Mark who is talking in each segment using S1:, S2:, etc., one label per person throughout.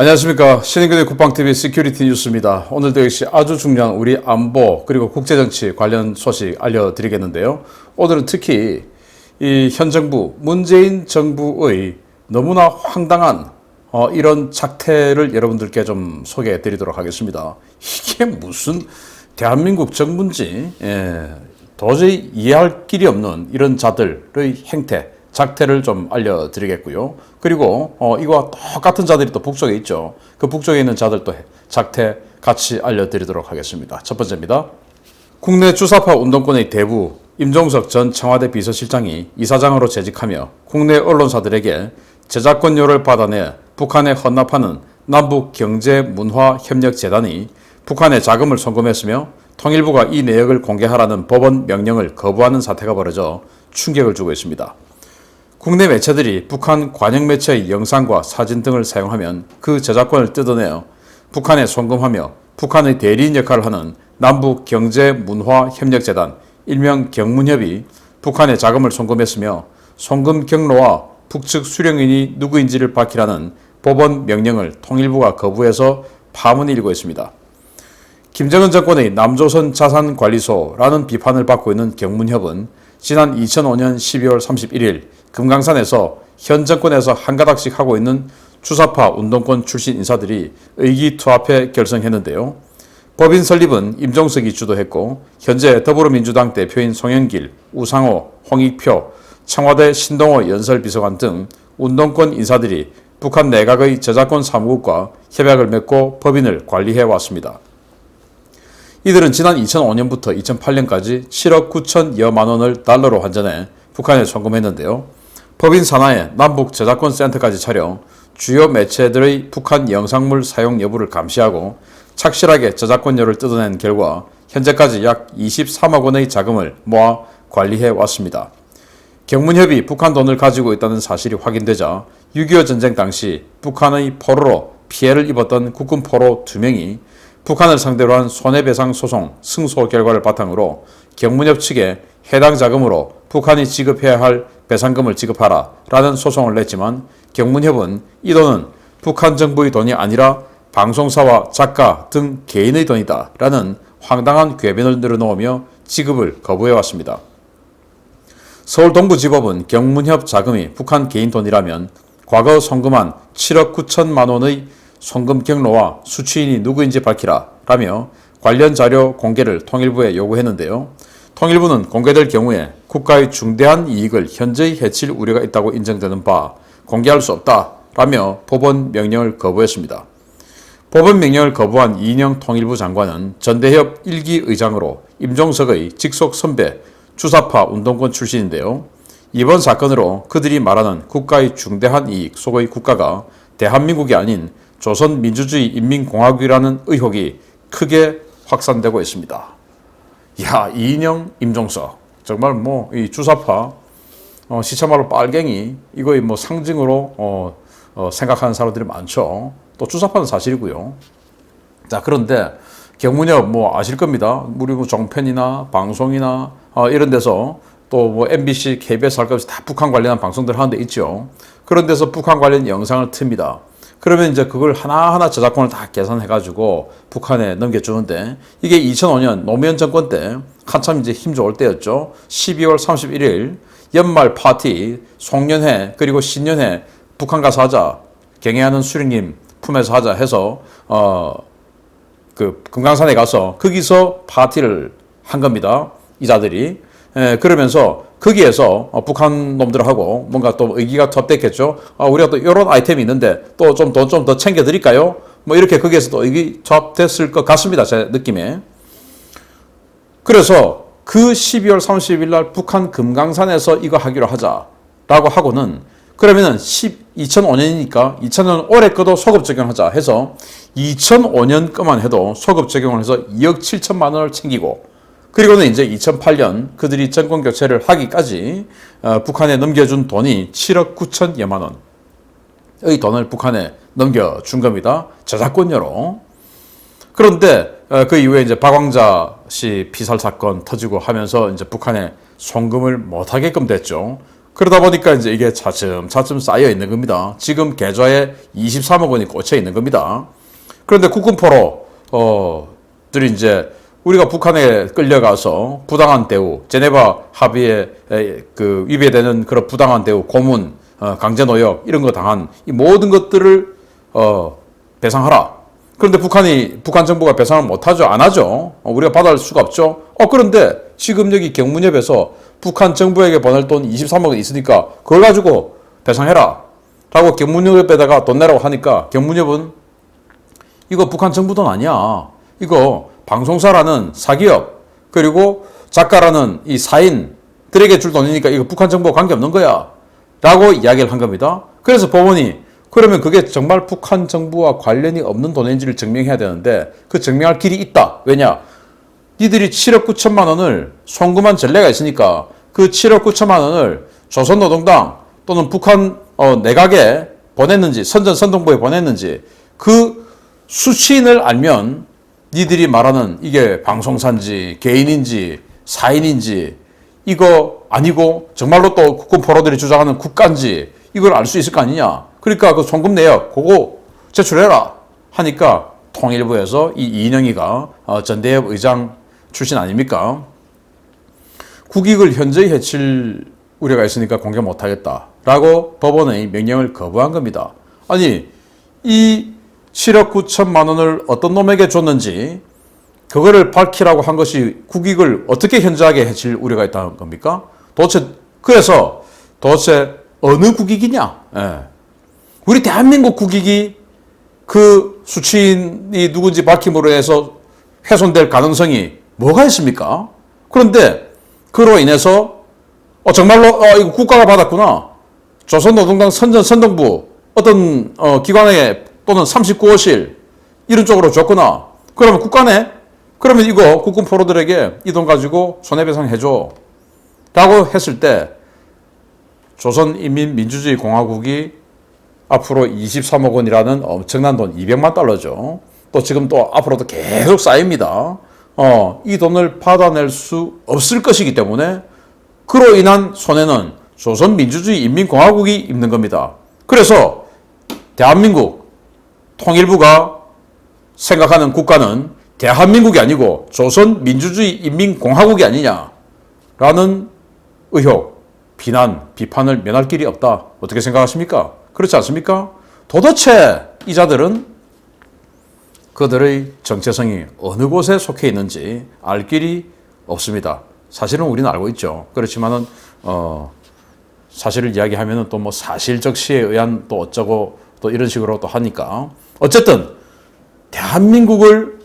S1: 안녕하십니까. 신인근의 국방TV 시큐리티 뉴스입니다. 오늘도 역시 아주 중요한 우리 안보 그리고 국제정치 관련 소식 알려드리겠는데요. 오늘은 특히 이 현 정부, 문재인 정부의 너무나 황당한 이런 작태를 여러분들께 좀 소개해 드리도록 하겠습니다. 이게 무슨 대한민국 정부인지 도저히 이해할 길이 없는 이런 자들의 행태, 작태를 좀 알려드리겠고요. 그리고 이거와 똑같은 자들이 또 북쪽에 있죠. 그 북쪽에 있는 자들도 작태 같이 알려드리도록 하겠습니다. 첫 번째입니다. 국내 주사파 운동권의 대부 임종석 전 청와대 비서실장이 이사장으로 재직하며 국내 언론사들에게 저작권료를 받아내 북한에 헌납하는 남북경제문화협력재단이 북한에 자금을 송금했으며 통일부가 이 내역을 공개하라는 법원 명령을 거부하는 사태가 벌어져 충격을 주고 있습니다. 국내 매체들이 북한 관영 매체의 영상과 사진 등을 사용하면 그 저작권을 뜯어내어 북한에 송금하며 북한의 대리인 역할을 하는 남북경제문화협력재단 일명 경문협이 북한에 자금을 송금했으며 송금 경로와 북측 수령인이 누구인지를 밝히라는 법원 명령을 통일부가 거부해서 파문이 일고 있습니다. 김정은 정권의 남조선 자산관리소라는 비판을 받고 있는 경문협은 지난 2005년 12월 31일 금강산에서 현 정권에서 한 가닥씩 하고 있는 주사파 운동권 출신 인사들이 의기투합해 결성했는데요. 법인 설립은 임종석이 주도했고 현재 더불어민주당 대표인 송영길, 우상호, 홍익표, 청와대 신동호 연설비서관 등 운동권 인사들이 북한 내각의 저작권 사무국과 협약을 맺고 법인을 관리해 왔습니다. 이들은 지난 2005년부터 2008년까지 7억 9천여만 원을 달러로 환전해 북한에 송금했는데요. 법인 산하에 남북 저작권 센터까지 차려 주요 매체들의 북한 영상물 사용 여부를 감시하고 착실하게 저작권료를 뜯어낸 결과 현재까지 약 23억 원의 자금을 모아 관리해 왔습니다. 경문협이 북한 돈을 가지고 있다는 사실이 확인되자 6.25 전쟁 당시 북한의 포로로 피해를 입었던 국군 포로 2명이 북한을 상대로 한 손해배상 소송 승소 결과를 바탕으로 경문협 측에 해당 자금으로 북한이 지급해야 할 배상금을 지급하라 라는 소송을 냈지만 경문협은 이 돈은 북한 정부의 돈이 아니라 방송사와 작가 등 개인의 돈이다 라는 황당한 궤변을 늘어놓으며 지급을 거부해왔습니다. 서울 동부지법은 경문협 자금이 북한 개인 돈이라면 과거 송금한 7억 9천만 원의 송금 경로와 수취인이 누구인지 밝히라 라며 관련 자료 공개를 통일부에 요구했는데요. 통일부는 공개될 경우에 국가의 중대한 이익을 현저히 해칠 우려가 있다고 인정되는 바 공개할 수 없다 라며 법원 명령을 거부했습니다. 법원 명령을 거부한 이인영 통일부 장관은 전대협 1기 의장으로 임종석의 직속 선배 주사파 운동권 출신인데요. 이번 사건으로 그들이 말하는 국가의 중대한 이익 속의 국가가 대한민국이 아닌 조선민주주의 인민공화국이라는 의혹이 크게 확산되고 있습니다. 야, 이인영, 임종석 정말 이 주사파 시체말로 빨갱이 이거의 상징으로 생각하는 사람들이 많죠. 또 주사파는 사실이고요. 자, 그런데 경문협 아실 겁니다. 우리 종편이나 방송이나 이런 데서 또 MBC, KBS 할 것 없이 다 북한 관련한 방송들 하는 데 있죠. 그런 데서 북한 관련 영상을 틉니다. 그러면 이제 그걸 하나하나 저작권을 다 계산해가지고 북한에 넘겨주는데 이게 2005년 노무현 정권 때 한참 이제 힘 좋을 때였죠. 12월 31일 연말 파티 송년회 그리고 신년회 북한 가서 하자. 경애하는 수령님 품에서 하자 해서 그 금강산에 가서 거기서 파티를 한 겁니다. 이자들이. 그러면서 거기에서 북한 놈들하고 뭔가 또 의기가 투합됐겠죠. 우리가 또 이런 아이템이 있는데 또 좀 돈 좀 더 챙겨드릴까요? 이렇게 거기에서 또 의기 투합됐을 것 같습니다. 제 느낌에. 그래서 그 12월 30일 날 북한 금강산에서 이거 하기로 하자라고 하고는 그러면은 2005년이니까 2005년 올해 거도 소급 적용하자 해서 2005년 거만 해도 소급 적용을 해서 2억 7천만 원을 챙기고 그리고는 이제 2008년 그들이 정권 교체를 하기까지 북한에 넘겨준 돈이 7억 9천여만 원의 돈을 북한에 넘겨준 겁니다. 저작권료로. 그런데 그 이후에 이제 박광자 씨 피살 사건 터지고 하면서 이제 북한에 송금을 못하게끔 됐죠. 그러다 보니까 이제 이게 차츰 쌓여 있는 겁니다. 지금 계좌에 23억 원이 꽂혀 있는 겁니다. 그런데 국군포로들이 이제 우리가 북한에 끌려가서 부당한 대우, 제네바 합의에 위배되는 그런 부당한 대우, 고문, 강제노역 이런 거 당한 이 모든 것들을 배상하라. 그런데 북한 정부가 배상을 못하죠. 안 하죠. 우리가 받을 수가 없죠. 그런데 지금 여기 경무협에서 북한 정부에게 보낼 돈 23억 원 있으니까 그걸 가지고 배상해라. 라고 경무협에다가 돈 내라고 하니까 경무협은 이거 북한 정부 돈 아니야. 이거 방송사라는 사기업 그리고 작가라는 이 사인들에게 줄 돈이니까 이거 북한 정부와 관계없는 거야. 라고 이야기를 한 겁니다. 그래서 법원이 그러면 그게 정말 북한 정부와 관련이 없는 돈인지를 증명해야 되는데 그 증명할 길이 있다. 왜냐? 니들이 7억 9천만 원을 송금한 전례가 있으니까 그 7억 9천만 원을 조선노동당 또는 북한 내각에 보냈는지 선전선동부에 보냈는지 그 수치인을 알면 니들이 말하는 이게 방송사인지 개인인지 사인인지 이거 아니고 정말로 또 국군포로들이 주장하는 국가인지 이걸 알 수 있을 거 아니냐. 그러니까 그 송금 내역 그거 제출해라 하니까 통일부에서 이 이인영이가 전대협 의장 출신 아닙니까? 국익을 현저히 해칠 우려가 있으니까 공개 못하겠다라고 법원의 명령을 거부한 겁니다. 아니 이 7억 9천만 원을 어떤 놈에게 줬는지 그거를 밝히라고 한 것이 국익을 어떻게 현저하게 해칠 우려가 있다는 겁니까? 그래서 도대체 어느 국익이냐? 우리 대한민국 국익이 그 수취인이 누군지 밝힘으로 해서 훼손될 가능성이 뭐가 있습니까? 그런데 그로 인해서 정말로 이거 국가가 받았구나. 조선노동당 선동부 어떤 기관에 또는 39호실 이런 쪽으로 줬구나. 그러면 국가네? 그러면 이거 국군포로들에게 이 돈 가지고 손해배상해줘. 라고 했을 때 조선인민민주주의 공화국이 앞으로 23억 원이라는 엄청난 돈 200만 달러죠. 또 지금 또 앞으로도 계속 쌓입니다. 이 돈을 받아낼 수 없을 것이기 때문에 그로 인한 손해는 조선민주주의 인민공화국이 입는 겁니다. 그래서 대한민국 통일부가 생각하는 국가는 대한민국이 아니고 조선민주주의 인민공화국이 아니냐라는 의혹, 비난, 비판을 면할 길이 없다. 어떻게 생각하십니까? 그렇지 않습니까? 도대체 이 자들은 그들의 정체성이 어느 곳에 속해 있는지 알 길이 없습니다. 사실은 우리는 알고 있죠. 그렇지만은 사실을 이야기하면은 또 뭐 사실적시에 의한 또 어쩌고 또 이런 식으로 또 하니까 어쨌든 대한민국을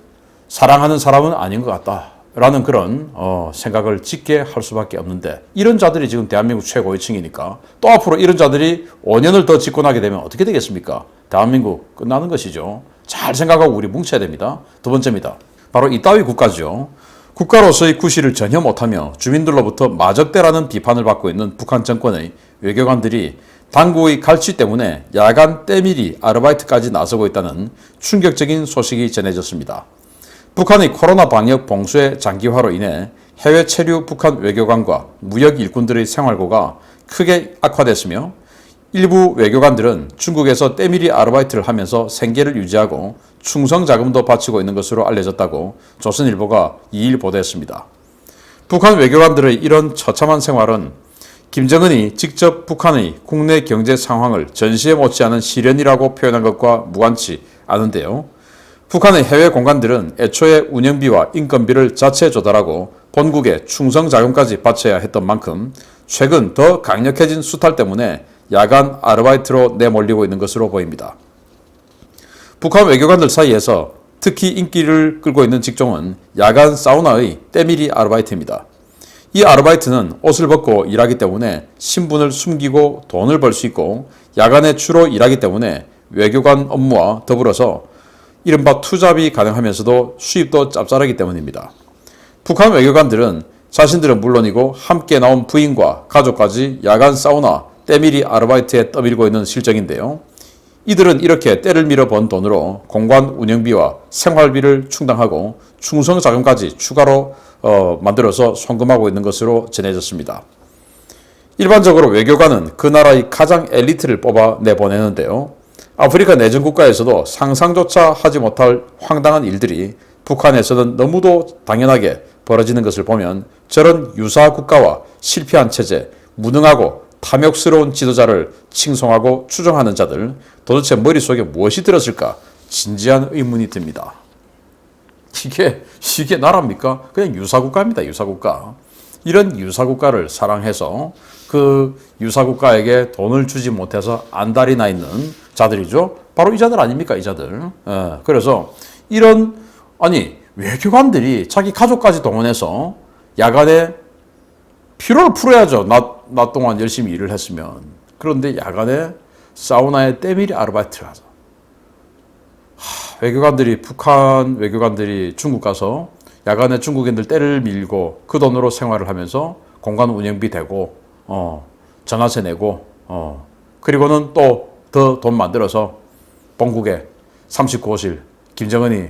S1: 사랑하는 사람은 아닌 것 같다라는 그런 생각을 짓게 할 수밖에 없는데 이런 자들이 지금 대한민국 최고위층이니까 또 앞으로 이런 자들이 5년을 더 집권하게 되면 어떻게 되겠습니까? 대한민국 끝나는 것이죠. 잘 생각하고 우리 뭉쳐야 됩니다. 두 번째입니다. 바로 이따위 국가죠. 국가로서의 구실을 전혀 못하며 주민들로부터 마적대라는 비판을 받고 있는 북한 정권의 외교관들이 당국의 갈취 때문에 야간 때밀이 아르바이트까지 나서고 있다는 충격적인 소식이 전해졌습니다. 북한의 코로나 방역 봉쇄 장기화로 인해 해외 체류 북한 외교관과 무역 일꾼들의 생활고가 크게 악화됐으며 일부 외교관들은 중국에서 때밀이 아르바이트를 하면서 생계를 유지하고 충성 자금도 바치고 있는 것으로 알려졌다고 조선일보가 2일 보도했습니다. 북한 외교관들의 이런 처참한 생활은 김정은이 직접 북한의 국내 경제 상황을 전시해 못지않은 시련이라고 표현한 것과 무관치 않은데요. 북한의 해외 공관들은 애초에 운영비와 인건비를 자체 조달하고 본국에 충성 자금까지 바쳐야 했던 만큼 최근 더 강력해진 수탈 때문에 야간 아르바이트로 내몰리고 있는 것으로 보입니다. 북한 외교관들 사이에서 특히 인기를 끌고 있는 직종은 야간 사우나의 때밀이 아르바이트입니다. 이 아르바이트는 옷을 벗고 일하기 때문에 신분을 숨기고 돈을 벌 수 있고 야간에 주로 일하기 때문에 외교관 업무와 더불어서 이른바 투잡이 가능하면서도 수입도 짭짤하기 때문입니다. 북한 외교관들은 자신들은 물론이고 함께 나온 부인과 가족까지 야간 사우나 때밀이 아르바이트에 떠밀고 있는 실정인데요. 이들은 이렇게 때를 밀어 번 돈으로 공관 운영비와 생활비를 충당하고 충성자금까지 추가로 만들어서 송금하고 있는 것으로 전해졌습니다. 일반적으로 외교관은 그 나라의 가장 엘리트를 뽑아 내보내는데요. 아프리카 내전 국가에서도 상상조차 하지 못할 황당한 일들이 북한에서는 너무도 당연하게 벌어지는 것을 보면 저런 유사 국가와 실패한 체제, 무능하고 탐욕스러운 지도자를 칭송하고 추종하는 자들 도대체 머릿속에 무엇이 들었을까 진지한 의문이 듭니다. 이게 나라입니까? 그냥 유사국가입니다. 유사국가. 이런 유사국가를 사랑해서 그 유사국가에게 돈을 주지 못해서 안달이 나 있는 자들이죠. 바로 이 자들 아닙니까? 이 자들. 그래서 이런 외교관들이 자기 가족까지 동원해서 야간에 피로를 풀어야죠. 낮 동안 열심히 일을 했으면. 그런데 야간에 사우나에 때밀이 아르바이트를 하죠. 북한 외교관들이 중국 가서 야간에 중국인들 때를 밀고 그 돈으로 생활을 하면서 공간 운영비 대고, 전화세 내고, 그리고는 또 더 돈 만들어서 본국에 39호실 김정은이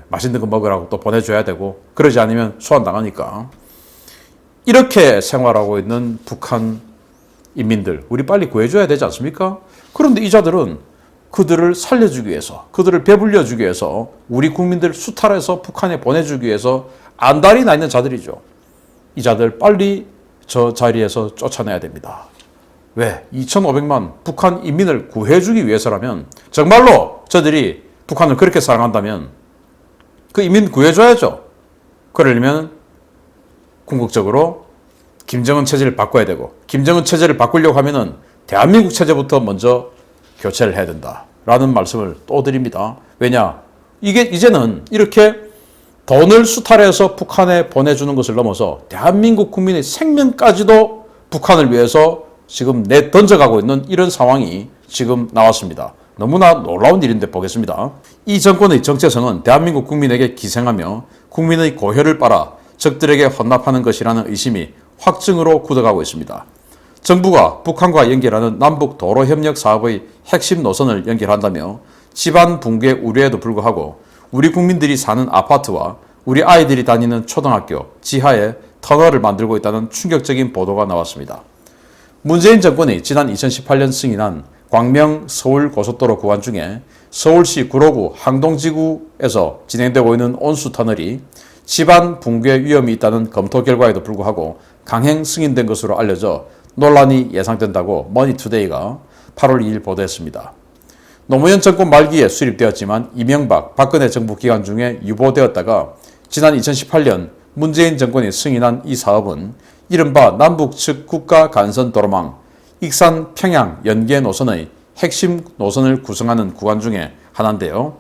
S1: 맛있는 거 먹으라고 또 보내줘야 되고, 그러지 않으면 소환당하니까. 이렇게 생활하고 있는 북한 인민들, 우리 빨리 구해줘야 되지 않습니까? 그런데 이 자들은 그들을 살려주기 위해서, 그들을 배불려주기 위해서, 우리 국민들 수탈해서 북한에 보내주기 위해서 안달이 나 있는 자들이죠. 이 자들 빨리 저 자리에서 쫓아내야 됩니다. 왜? 2,500만 북한 인민을 구해주기 위해서라면, 정말로 저들이 북한을 그렇게 사랑한다면 그 인민 구해줘야죠. 그러려면 궁극적으로 김정은 체제를 바꿔야 되고, 김정은 체제를 바꾸려고 하면은 대한민국 체제부터 먼저 교체를 해야 된다라는 말씀을 또 드립니다. 왜냐? 이게 이제는 이렇게 돈을 수탈해서 북한에 보내주는 것을 넘어서 대한민국 국민의 생명까지도 북한을 위해서 지금 내던져가고 있는 이런 상황이 지금 나왔습니다. 너무나 놀라운 일인데 보겠습니다. 이 정권의 정체성은 대한민국 국민에게 기생하며 국민의 고혈을 빨아 적들에게 헌납하는 것이라는 의심이 확증으로 굳어가고 있습니다. 정부가 북한과 연결하는 남북 도로협력 사업의 핵심 노선을 연결한다며 집안 붕괴 우려에도 불구하고 우리 국민들이 사는 아파트와 우리 아이들이 다니는 초등학교 지하에 터널을 만들고 있다는 충격적인 보도가 나왔습니다. 문재인 정권이 지난 2018년 승인한 광명 서울고속도로 구간 중에 서울시 구로구 항동지구에서 진행되고 있는 온수터널이 집안 붕괴 위험이 있다는 검토 결과에도 불구하고 강행 승인된 것으로 알려져 논란이 예상된다고 머니투데이가 8월 2일 보도했습니다. 노무현 정권 말기에 수립되었지만 이명박, 박근혜 정부 기간 중에 유보되었다가 지난 2018년 문재인 정권이 승인한 이 사업은 이른바 남북 측 국가 간선 도로망 익산 평양 연계 노선의 핵심 노선을 구성하는 구간 중에 하나인데요.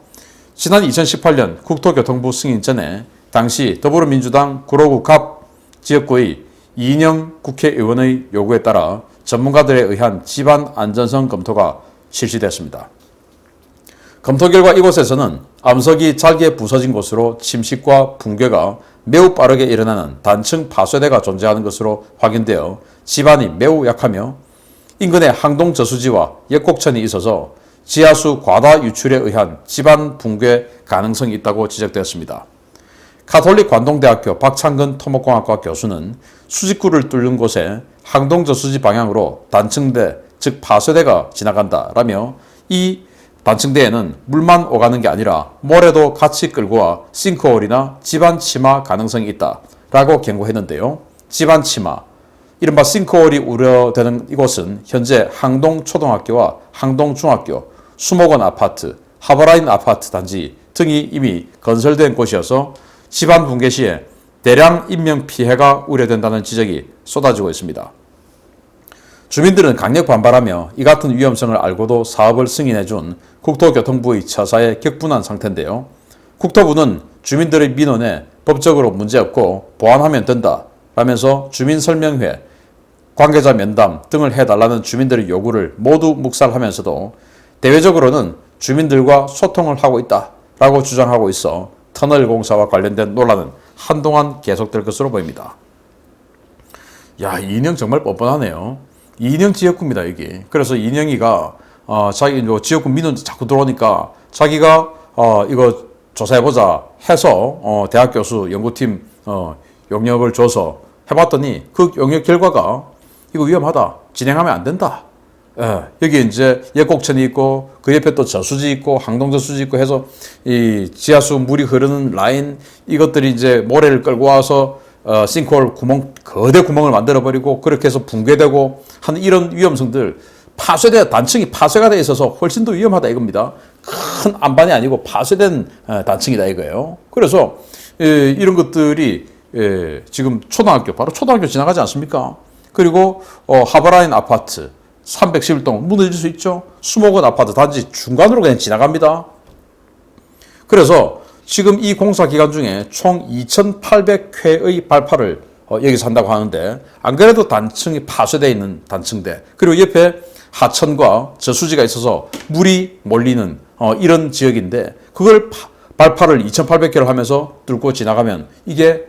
S1: 지난 2018년 국토교통부 승인 전에 당시 더불어민주당 구로구 갑 지역구의 이인영 국회의원의 요구에 따라 전문가들에 의한 집안 안전성 검토가 실시됐습니다. 검토 결과 이곳에서는 암석이 잘게 부서진 곳으로 침식과 붕괴가 매우 빠르게 일어나는 단층 파쇄대가 존재하는 것으로 확인되어 집안이 매우 약하며 인근에 항동 저수지와 역곡천이 있어서 지하수 과다 유출에 의한 집안 붕괴 가능성이 있다고 지적되었습니다. 가톨릭 관동대학교 박창근 토목공학과 교수는 수직구를 뚫는 곳에 항동저수지 방향으로 단층대, 즉 파쇄대가 지나간다라며 이 단층대에는 물만 오가는 게 아니라 모래도 같이 끌고 와 싱크홀이나 집안 침하 가능성이 있다라고 경고했는데요. 집안 침하, 이른바 싱크홀이 우려되는 이곳은 현재 항동초등학교와 항동중학교, 수목원 아파트, 하버라인 아파트 단지 등이 이미 건설된 곳이어서 집안 붕괴 시에 대량 인명피해가 우려된다는 지적이 쏟아지고 있습니다. 주민들은 강력 반발하며 이 같은 위험성을 알고도 사업을 승인해준 국토교통부의 처사에 격분한 상태인데요. 국토부는 주민들의 민원에 법적으로 문제없고 보완하면 된다 라면서 주민설명회, 관계자 면담 등을 해달라는 주민들의 요구를 모두 묵살하면서도 대외적으로는 주민들과 소통을 하고 있다라고 주장하고 있어 터널 공사와 관련된 논란은 한동안 계속될 것으로 보입니다. 이인영 정말 뻔뻔하네요. 이인영 지역구입니다, 이게. 그래서 이인영이가 자기 지역구 민원 자꾸 들어오니까 자기가 이거 조사해보자 해서 대학 교수 연구팀 용역을 줘서 해봤더니 그 용역 결과가 이거 위험하다. 진행하면 안 된다. 여기 이제 예곡천이 있고 그 옆에 또 저수지 있고 항동저수지 있고 해서 이 지하수 물이 흐르는 라인 이것들이 이제 모래를 끌고 와서 싱크홀 구멍 거대 구멍을 만들어 버리고 그렇게 해서 붕괴되고 하는 이런 위험성들 단층이 파쇄가 돼 있어서 훨씬 더 위험하다 이겁니다. 큰 안반이 아니고 파쇄된 단층이다 이거예요. 그래서 이런 것들이 지금 바로 초등학교 지나가지 않습니까? 그리고 하버라인 아파트 311동 무너질 수 있죠. 수목원 아파트 단지 중간으로 그냥 지나갑니다. 그래서 지금 이 공사 기간 중에 총 2,800회의 발파를 여기서 한다고 하는데 안 그래도 단층이 파쇄되어 있는 단층대 그리고 옆에 하천과 저수지가 있어서 물이 몰리는 이런 지역인데 그걸 발파를 2,800개를 하면서 뚫고 지나가면 이게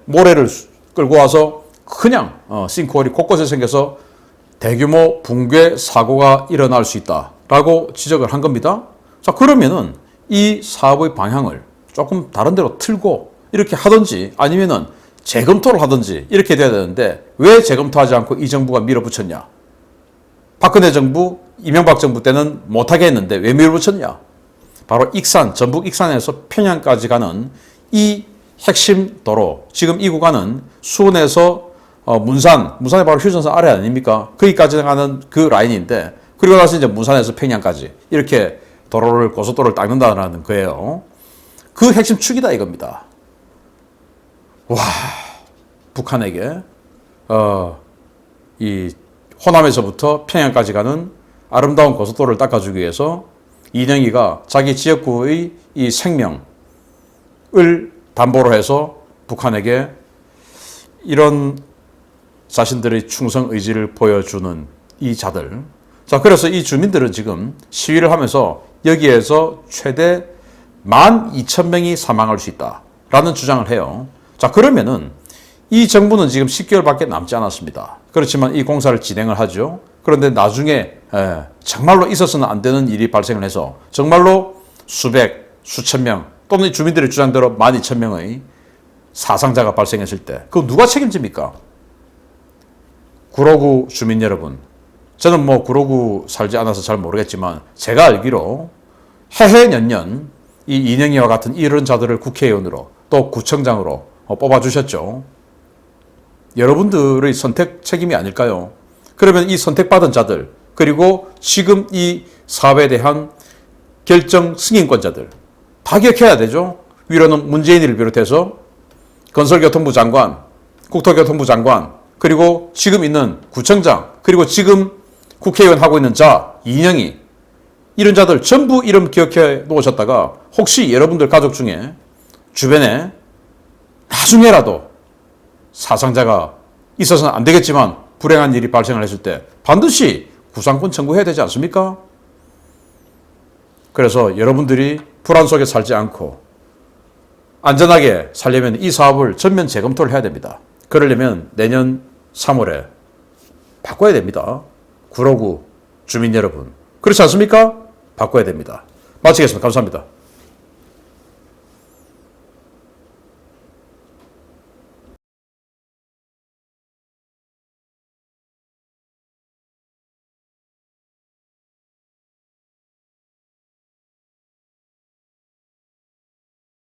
S1: 모래를 끌고 와서 그냥 싱크홀이 곳곳에 생겨서 대규모 붕괴 사고가 일어날 수 있다라고 지적을 한 겁니다. 자, 그러면은 이 사업의 방향을 조금 다른 데로 틀고 이렇게 하든지 아니면은 재검토를 하든지 이렇게 돼야 되는데 왜 재검토하지 않고 이 정부가 밀어붙였냐? 박근혜 정부, 이명박 정부 때는 못하게 했는데 왜 밀어붙였냐? 바로 전북 익산에서 평양까지 가는 이 핵심 도로, 지금 이 구간은 수원에서 문산이 바로 휴전선 아래 아닙니까? 거기까지 가는 그 라인인데, 그리고 나서 이제 문산에서 평양까지 이렇게 고속도로를 닦는다는 거예요. 그 핵심 축이다 이겁니다. 와, 북한에게 이 호남에서부터 평양까지 가는 아름다운 고속도로를 닦아주기 위해서 이명희가 자기 지역구의 이 생명을 담보로 해서 북한에게 이런 자신들의 충성 의지를 보여주는 이 자들. 자, 그래서 이 주민들은 지금 시위를 하면서 여기에서 최대 12,000명이 사망할 수 있다라는 주장을 해요. 자, 그러면은 이 정부는 지금 10개월밖에 남지 않았습니다. 그렇지만 이 공사를 진행을 하죠. 그런데 나중에 정말로 있어서는 안 되는 일이 발생을 해서 정말로 수천 명 또는 주민들의 주장대로 12,000명의 사상자가 발생했을 때 그거 누가 책임집니까? 구로구 주민 여러분, 저는 뭐 구로구 살지 않아서 잘 모르겠지만 제가 알기로 해해년년 이 이명희와 같은 이런 자들을 국회의원으로 또 구청장으로 뽑아주셨죠. 여러분들의 선택 책임이 아닐까요? 그러면 이 선택받은 자들 그리고 지금 이 사업에 대한 결정 승인권자들 다 기억해야 되죠. 위로는 문재인을 비롯해서 건설교통부 장관, 국토교통부 장관 그리고 지금 있는 구청장 그리고 지금 국회의원 하고 있는 자 이명희 이런 자들 전부 이름 기억해 놓으셨다가 혹시 여러분들 가족 중에 주변에 나중에라도 사상자가 있어서는 안 되겠지만 불행한 일이 발생을 했을 때 반드시 구상권 청구해야 되지 않습니까? 그래서 여러분들이 불안 속에 살지 않고 안전하게 살려면 이 사업을 전면 재검토를 해야 됩니다. 그러려면 내년 3월에 바꿔야 됩니다. 구로구 주민 여러분. 그렇지 않습니까? 바꿔야 됩니다. 마치겠습니다. 감사합니다.